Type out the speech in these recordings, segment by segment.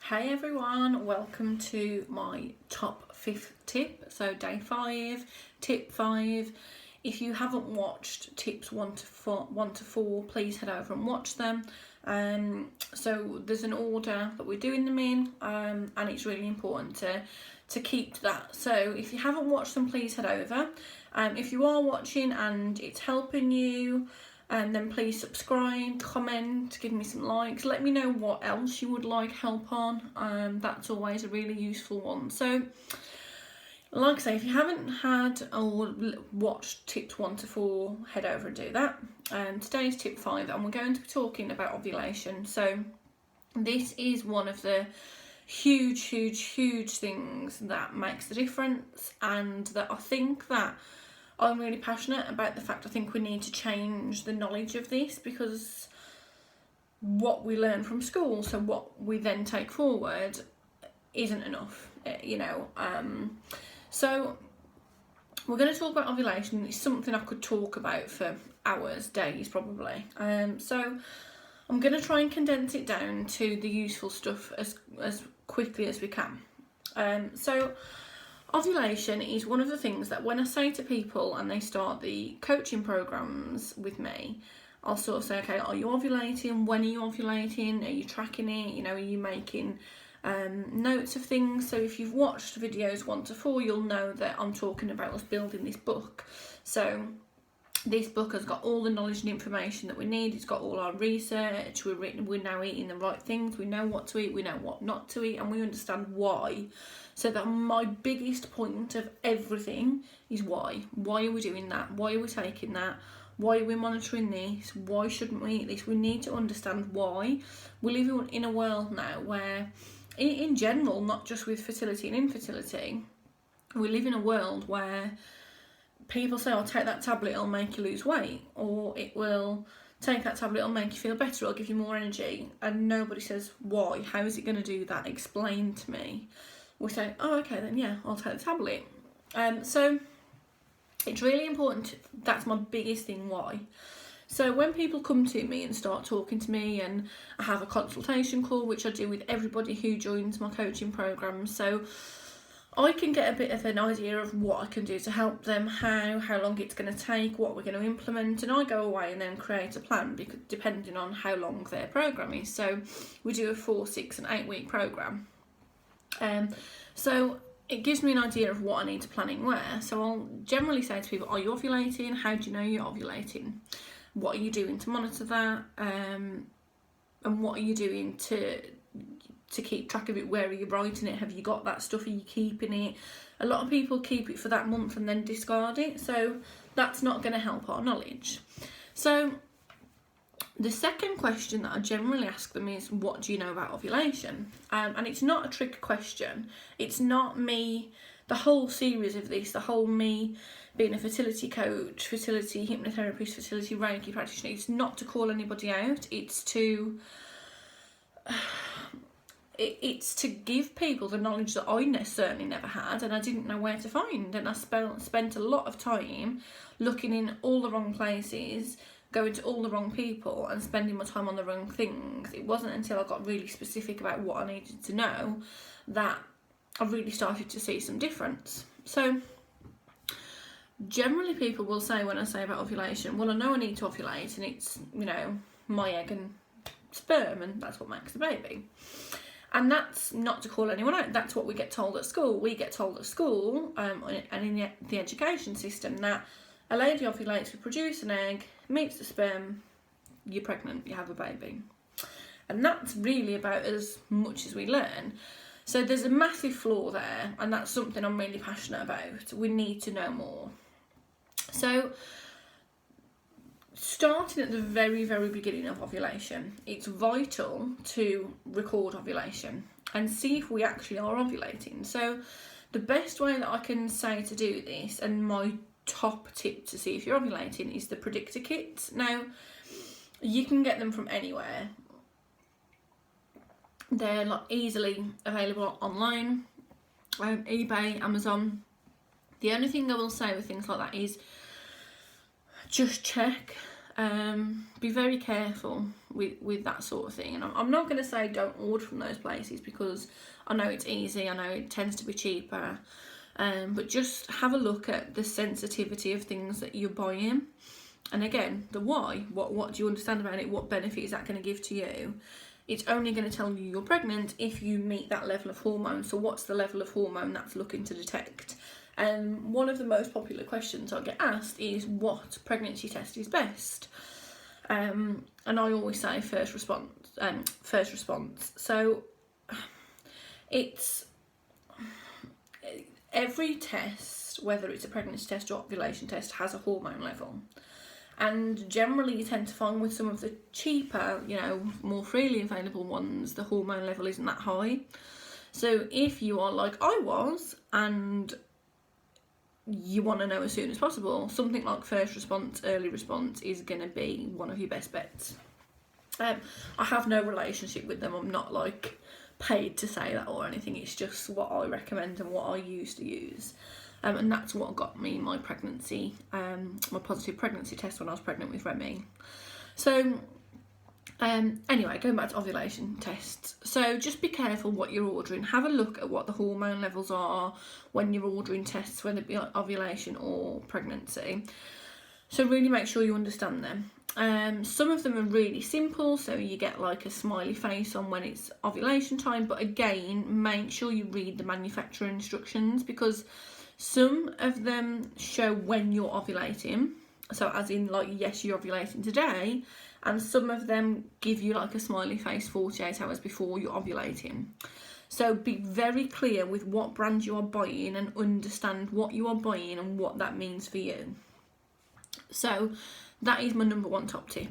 Hey everyone, welcome to my top 5th tip. So day 5, tip 5. If you haven't watched tips 1 to 4, please head over and watch them. So there's an order that we're doing them in, and it's really important to keep that. So if you haven't watched them, please head over. If you are watching and it's helping you, then please subscribe, comment, give me some likes, let me know what else you would like help on. That's always a really useful one. So like I say, if you haven't had or watched tips 1 to 4, head over and do that. Today's tip 5, and we're going to be talking about ovulation. So this is one of the huge things that makes the difference, and that I think that I'm really passionate about. The fact I think we need to change the knowledge of this, because what we learn from school, so what we then take forward, isn't enough, So we're going to talk about ovulation. It's something I could talk about for hours, days probably. So I'm going to try and condense it down to the useful stuff as quickly as we can. So ovulation is one of the things that when I say to people and they start the coaching programs with me, I'll sort of say, okay, are you ovulating? When are you ovulating? Are you tracking it? Are you making notes of things? So if you've watched videos 1 to 4, you'll know that I'm talking about us building this book. So this book has got all the knowledge and information that we need. It's got all our research. We're now eating the right things. We know what to eat. We know what not to eat, and we understand why. So that my biggest point of everything is why. Why are we doing that? Why are we taking that? Why are we monitoring this? Why shouldn't we eat this? We need to understand why. We live in a world now where, in general, not just with fertility and infertility, we live in a world where people say, "Oh, take that tablet, it'll make you lose weight," or "It will take that tablet, it'll make you feel better, it'll give you more energy," and nobody says why. How is it going to do that? Explain to me. We say, "Oh, okay, then yeah, I'll take the tablet." So it's really important. That's my biggest thing. Why? So when people come to me and start talking to me, and I have a consultation call, which I do with everybody who joins my coaching program, so I can get a bit of an idea of what I can do to help them, how long it's going to take, what we're going to implement, and I go away and then create a plan, because depending on how long their program is. So we do a 4, 6 and 8 week program. So it gives me an idea of what I need to plan in where. So I'll generally say to people, are you ovulating? How do you know you're ovulating? What are you doing to monitor that? And what are you doing to keep track of it? Where are you writing it? Have you got that stuff? Are you keeping it? A lot of people keep it for that month and then discard it. So that's not going to help our knowledge. So the second question that I generally ask them is, what do you know about ovulation? And it's not a trick question. It's not me, the whole series of this, the whole me being a fertility coach, fertility hypnotherapist, fertility Reiki practitioner. It's not to call anybody out. It's to give people the knowledge that I certainly never had, and I didn't know where to find. And I spent a lot of time looking in all the wrong places, going to all the wrong people, and spending my time on the wrong things. It wasn't until I got really specific about what I needed to know that I really started to see some difference. So generally people will say, when I say about ovulation, well, I know I need to ovulate, and it's, my egg and sperm, and that's what makes the baby. And that's not to call anyone out. That's what we get told at school. We get told at school, and in the education system, that a lady ovulates, we produce an egg, meets the sperm, you're pregnant, you have a baby. And that's really about as much as we learn. So there's a massive flaw there, and that's something I'm really passionate about. We need to know more. So starting at the very beginning of ovulation, it's vital to record ovulation and see if we actually are ovulating. So the best way that I can say to do this, and my top tip to see if you're ovulating, is the predictor kits. Now, you can get them from anywhere. They're easily available online, eBay, Amazon. The only thing I will say with things like that is just check. Be very careful with that sort of thing. And I'm not going to say don't order from those places, because I know it's easy, I know it tends to be cheaper, but just have a look at the sensitivity of things that you're buying. And again, the why, what do you understand about it, what benefit is that going to give to you? It's only going to tell you you're pregnant if you meet that level of hormone. So what's the level of hormone that's looking to detect? One of the most popular questions I get asked is, what pregnancy test is best? And I always say first response. So it's every test, whether it's a pregnancy test or ovulation test, has a hormone level. And generally you tend to find with some of the cheaper, more freely available ones, the hormone level isn't that high. So if you are like I was, and you want to know as soon as possible, something like first response, early response is going to be one of your best bets. I have no relationship with them. I'm not like paid to say that or anything. It's just what I recommend and what I used to use. And that's what got me my pregnancy, my positive pregnancy test when I was pregnant with Remy. So anyway, going back to ovulation tests. So just be careful what you're ordering. Have a look at what the hormone levels are when you're ordering tests, whether it be like ovulation or pregnancy. So really make sure you understand them. Some of them are really simple, so you get like a smiley face on when it's ovulation time, but again, make sure you read the manufacturer instructions, because some of them show when you're ovulating, so as in like, yes, you're ovulating today, and some of them give you like a smiley face 48 hours before you're ovulating. So be very clear with what brand you are buying and understand what you are buying and what that means for you. So that is my number one top tip.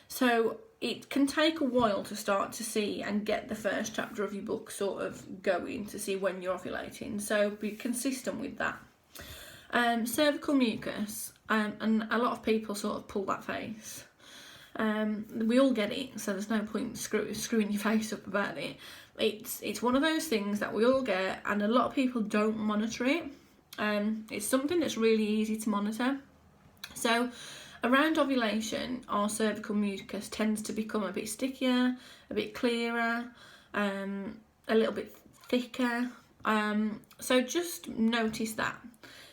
So it can take a while to start to see and get the first chapter of your book sort of going to see when you're ovulating. So be consistent with that. Cervical mucus, and a lot of people sort of pull that face. We all get it, so there's no point screwing your face up about it. It's one of those things that we all get, and a lot of people don't monitor it. It's something that's really easy to monitor. So around ovulation, our cervical mucus tends to become a bit stickier, a bit clearer, a little bit thicker. So just notice that.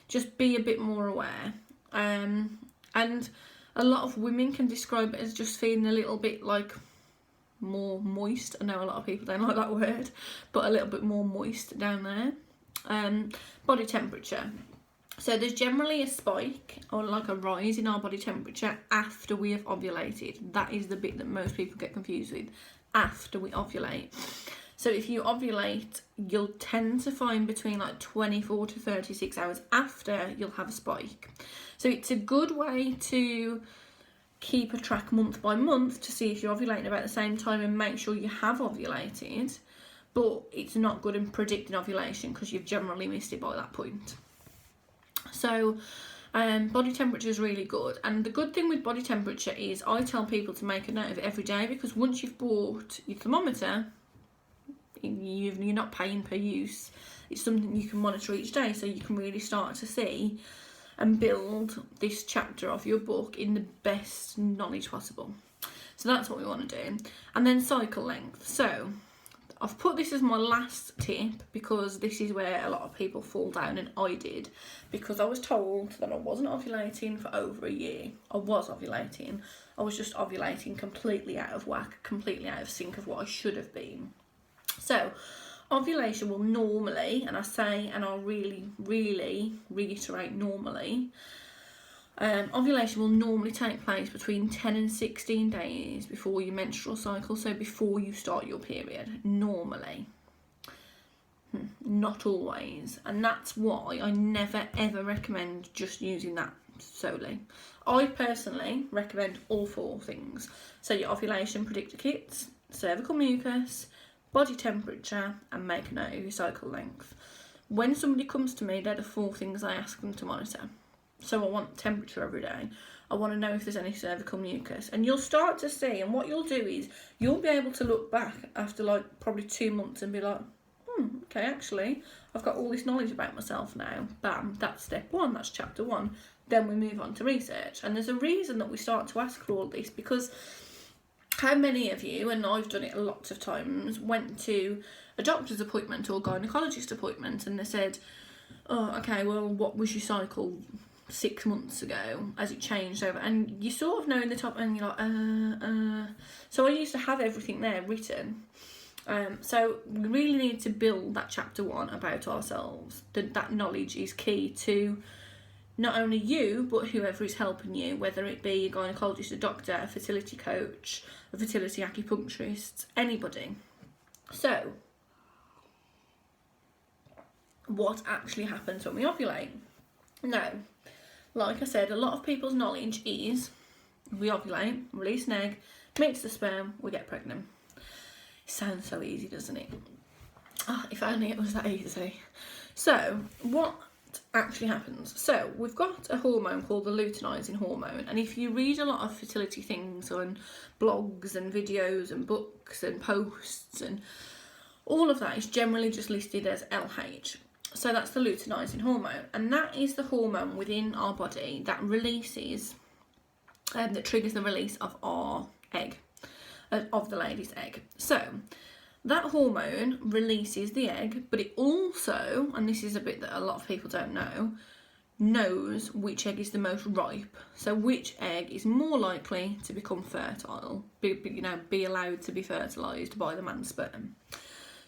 Just be a bit more aware. And a lot of women can describe it as just feeling a little bit like more moist. I know a lot of people don't like that word, but a little bit more moist down there. Body temperature. So there's generally a spike or like a rise in our body temperature after we have ovulated. That is the bit that most people get confused with, after we ovulate. So if you ovulate, you'll tend to find between like 24 to 36 hours after you'll have a spike. So it's a good way to keep a track month by month to see if you're ovulating about the same time and make sure you have ovulated. But it's not good in predicting ovulation because you've generally missed it by that point. So body temperature is really good, and the good thing with body temperature is I tell people to make a note of it every day, because once you've bought your thermometer, you're not paying per use. It's something you can monitor each day, so you can really start to see and build this chapter of your book in the best knowledge possible. So that's what we want to do. And then cycle length. So I've put this as my last tip because this is where a lot of people fall down, and I did, because I was told that I wasn't ovulating for over a year. I was ovulating. I was just ovulating completely out of whack, completely out of sync of what I should have been. So ovulation will normally, and I say, and I'll really, really reiterate normally, ovulation will normally take place between 10 and 16 days before your menstrual cycle, so before you start your period, normally. Not always, and that's why I never ever recommend just using that solely. I personally recommend all four things. So your ovulation predictor kits, cervical mucus, body temperature, and make a note of your cycle length. When somebody comes to me, they're the four things I ask them to monitor. So I want temperature every day. I want to know if there's any cervical mucus. And you'll start to see, and what you'll do is you'll be able to look back after like probably 2 months and be like, okay, actually, I've got all this knowledge about myself now. Bam, that's step one, that's chapter one. Then we move on to research. And there's a reason that we start to ask for all this, because how many of you, and I've done it lots of times, went to a doctor's appointment or gynaecologist appointment and they said, oh, okay, well, what was your cycle 6 months ago? Has it changed over? And you sort of know in the top, and you're like, So I used to have everything there written. So we really need to build that chapter 1 about ourselves. That knowledge is key to not only you, but whoever is helping you, whether it be a gynaecologist, a doctor, a fertility coach, a fertility acupuncturist, anybody. So, what actually happens when we ovulate? Now, like I said, a lot of people's knowledge is we ovulate, release an egg, mix the sperm, we get pregnant. It sounds so easy, doesn't it? Oh, if only it was that easy. So, what actually happens? So, we've got a hormone called the luteinizing hormone, and if you read a lot of fertility things on blogs and videos and books and posts and all of that is generally just listed as LH. So that's the luteinizing hormone, and that is the hormone within our body that releases, that triggers the release of our egg, of the lady's egg. So that hormone releases the egg, but it also, and this is a bit that a lot of people don't know, knows which egg is the most ripe. So which egg is more likely to become fertile, be allowed to be fertilised by the man's sperm.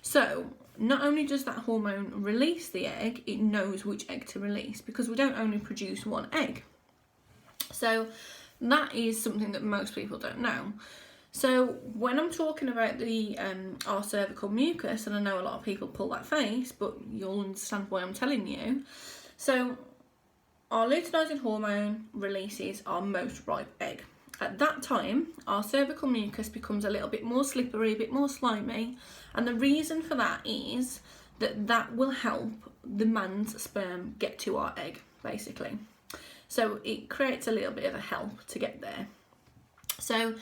So not only does that hormone release the egg, it knows which egg to release, because we don't only produce one egg. So that is something that most people don't know. So when I'm talking about the our cervical mucus, and I know a lot of people pull that face, but you'll understand why I'm telling you. So our luteinizing hormone releases our most ripe egg. At that time, our cervical mucus becomes a little bit more slippery, a bit more slimy, and the reason for that is that will help the man's sperm get to our egg, basically. So it creates a little bit of a help to get there. So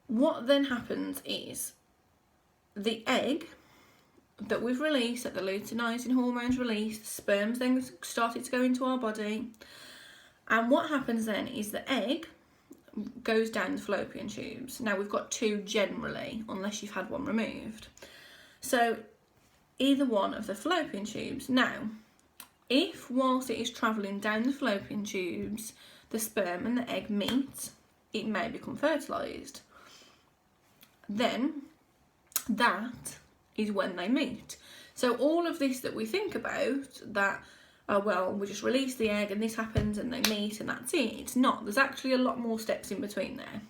what then happens is the egg that we've released, that the luteinizing hormones released, sperms then started to go into our body, and what happens then is the egg goes down the fallopian tubes. Now we've got 2 generally, unless you've had one removed. So either one of the fallopian tubes. Now, if whilst it is travelling down the fallopian tubes, the sperm and the egg meet, it may become fertilised. Then that is when they meet. So all of this that we think about, that oh well, we just release the egg and this happens and they meet and that's it. It's not. There's actually a lot more steps in between there.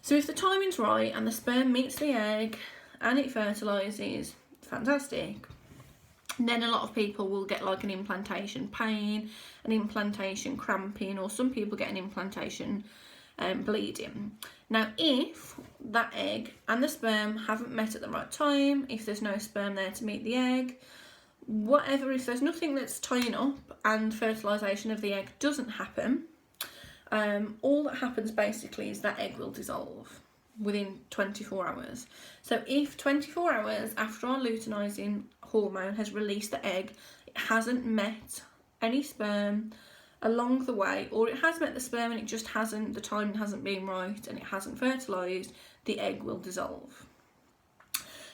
So if the timing's right and the sperm meets the egg and it fertilises, fantastic. Then a lot of people will get like an implantation pain, an implantation cramping, or some people get an implantation bleeding. Now if that egg and the sperm haven't met at the right time, if there's no sperm there to meet the egg, whatever, if there's nothing that's tying up and fertilisation of the egg doesn't happen, all that happens basically is that egg will dissolve within 24 hours. So if 24 hours after our luteinizing hormone has released the egg, it hasn't met any sperm along the way, or it has met the sperm and it just hasn't, the timing hasn't been right and it hasn't fertilised, the egg will dissolve.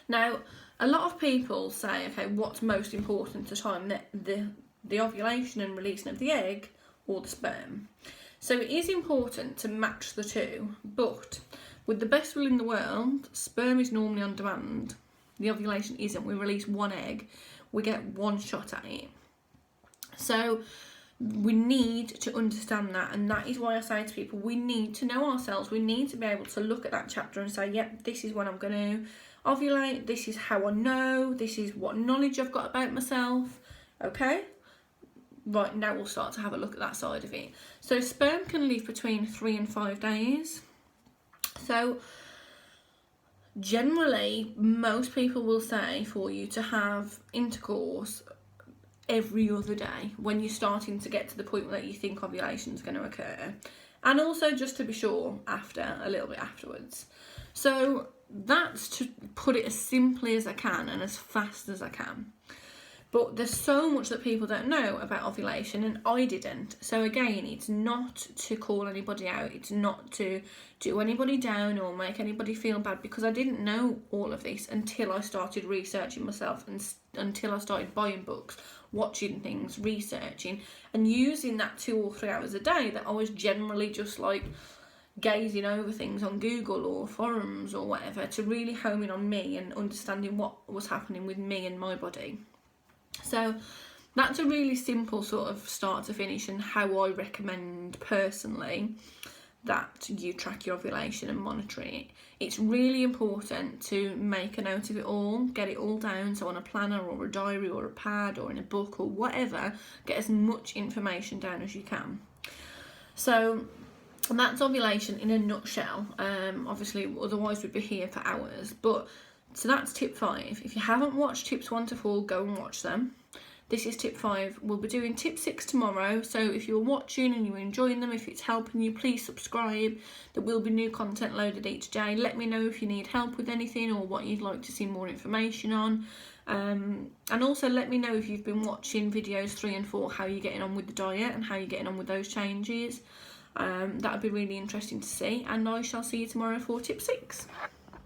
Now, a lot of people say, okay, what's most important to time, the ovulation and releasing of the egg or the sperm? So it is important to match the two, but with the best will in the world, sperm is normally on demand. The ovulation isn't. We release one egg, we get one shot at it. So we need to understand that, and that is why I say to people, we need to know ourselves. We need to be able to look at that chapter and say, yep, this is when I'm going to ovulate, this is how I know, this is what knowledge I've got about myself. Okay, right, now we'll start to have a look at that side of it. So sperm can live between 3 and 5 days. So generally most people will say for you to have intercourse every other day when you're starting to get to the point that you think ovulation is going to occur, and also just to be sure after, a little bit afterwards. So that's to put it as simply as I can and as fast as I can. But there's so much that people don't know about ovulation, and I didn't. So again, it's not to call anybody out, it's not to do anybody down or make anybody feel bad, because I didn't know all of this until I started researching myself, and until I started buying books, watching things, researching, and using that 2 or 3 hours a day that I was generally just like gazing over things on Google or forums or whatever, to really home in on me and understanding what was happening with me and my body. So that's a really simple sort of start to finish, and how I recommend personally that you track your ovulation and monitor it. It's really important to make a note of it all, get it all down, so on a planner or a diary or a pad or in a book or whatever, get as much information down as you can. So that's ovulation in a nutshell. Obviously, otherwise we'd be here for hours, but so that's tip 5. If you haven't watched tips 1 to 4, go and watch them. This is tip 5. We'll be doing tip 6 tomorrow, so if you're watching and you're enjoying them, if it's helping you, please subscribe. There will be new content loaded each day. Let me know if you need help with anything or what you'd like to see more information on. And also let me know if you've been watching videos 3 and 4, how you're getting on with the diet and how you're getting on with those changes. That would be really interesting to see, and I shall see you tomorrow for tip 6.